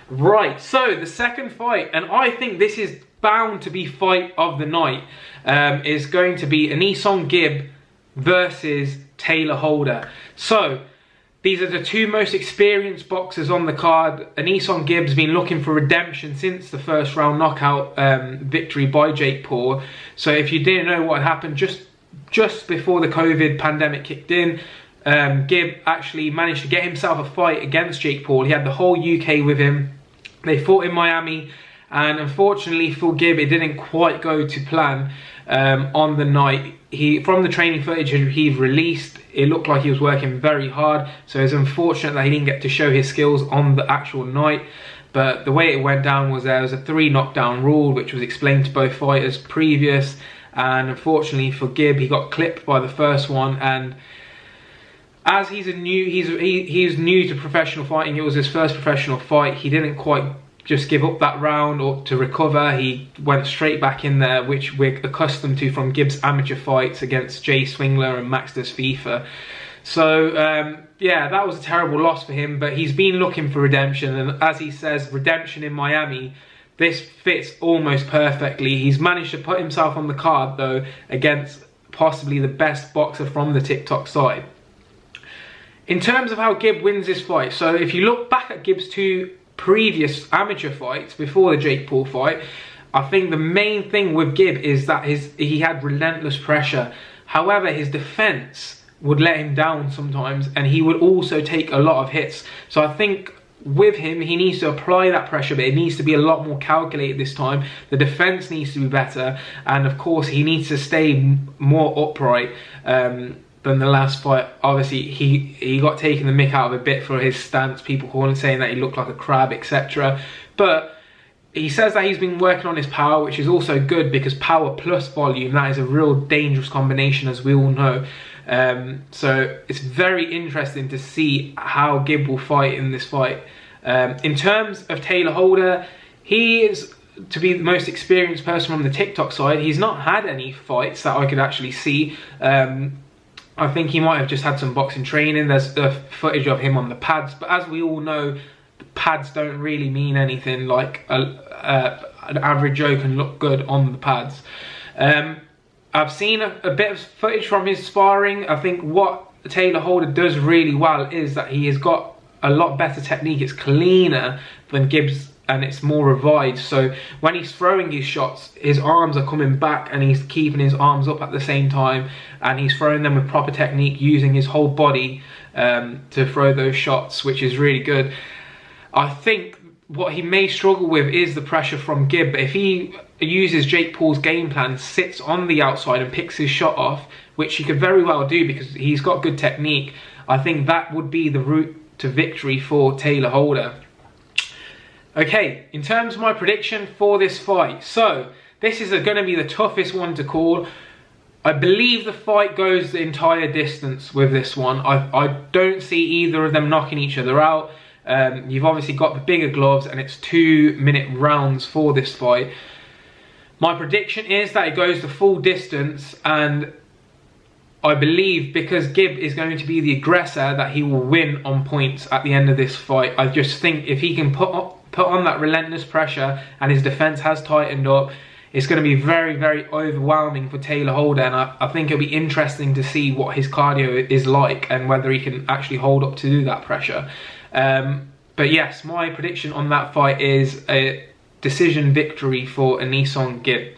Right, so the second fight, and I think this is bound to be fight of the night, is going to be Anisong Gibb versus Taylor Holder. So, these are the two most experienced boxers on the card. Anisong Gibb's been looking for redemption since the first round knockout victory by Jake Paul. So if you didn't know what happened, just before the COVID pandemic kicked in, Gibb actually managed to get himself a fight against Jake Paul. He had the whole UK with him. They fought in Miami, and unfortunately for Gibb, it didn't quite go to plan on the night. From the training footage he released, it looked like he was working very hard, so it's unfortunate that he didn't get to show his skills on the actual night. But the way it went down was there was a 3 knockdown rule, which was explained to both fighters previous, and unfortunately for Gibb, he got clipped by the first one. And as he's new to professional fighting, it was his first professional fight, he didn't quite just give up that round or to recover. He went straight back in there, which we're accustomed to from Gibb's amateur fights against Jay Swingler and Max Desfifa. So yeah, that was a terrible loss for him, but he's been looking for redemption, and as he says, redemption in Miami, this fits almost perfectly. He's managed to put himself on the card though against possibly the best boxer from the TikTok side. In terms of how Gibb wins this fight, so if you look back at Gibb's 2 previous amateur fights before the Jake Paul fight, I think the main thing with Gibb is that he had relentless pressure. However, his defense would let him down sometimes, and he would also take a lot of hits. So I think with him, he needs to apply that pressure, but it needs to be a lot more calculated this time. The defense needs to be better, and of course he needs to stay more upright than the last fight. Obviously he got taken the mick out of a bit for his stance, people saying that he looked like a crab, etc. But he says that he's been working on his power, which is also good, because power plus volume, that is a real dangerous combination, as we all know. So it's very interesting to see how Gibb will fight in this fight. In terms of Taylor Holder, he is, to be the most experienced person from the TikTok side, he's not had any fights that I could actually see. I think he might have just had some boxing training. There's the footage of him on the pads, but as we all know, the pads don't really mean anything. Like an average Joe can look good on the pads. I've seen a bit of footage from his sparring. I think what Taylor Holder does really well is that he has got a lot better technique. It's cleaner than Gibbs, and it's more revised. So when he's throwing his shots, his arms are coming back and he's keeping his arms up at the same time, and he's throwing them with proper technique, using his whole body to throw those shots, which is really good. I think what he may struggle with is the pressure from Gibb, but if he uses Jake Paul's game plan, sits on the outside and picks his shot off, which he could very well do because he's got good technique, I think that would be the route to victory for Taylor Holder. Okay, in terms of my prediction for this fight, so this is going to be the toughest one to call. I believe the fight goes the entire distance with this one. I don't see either of them knocking each other out. You've obviously got the bigger gloves, and it's 2-minute rounds for this fight. My prediction is that it goes the full distance, and I believe because Gibb is going to be the aggressor, that he will win on points at the end of this fight. I just think if he can put on that relentless pressure and his defense has tightened up, it's going to be very, very overwhelming for Taylor Holder, and I think it'll be interesting to see what his cardio is like and whether he can actually hold up to do that pressure. But yes, my prediction on that fight is a decision victory for Anisong Gibb.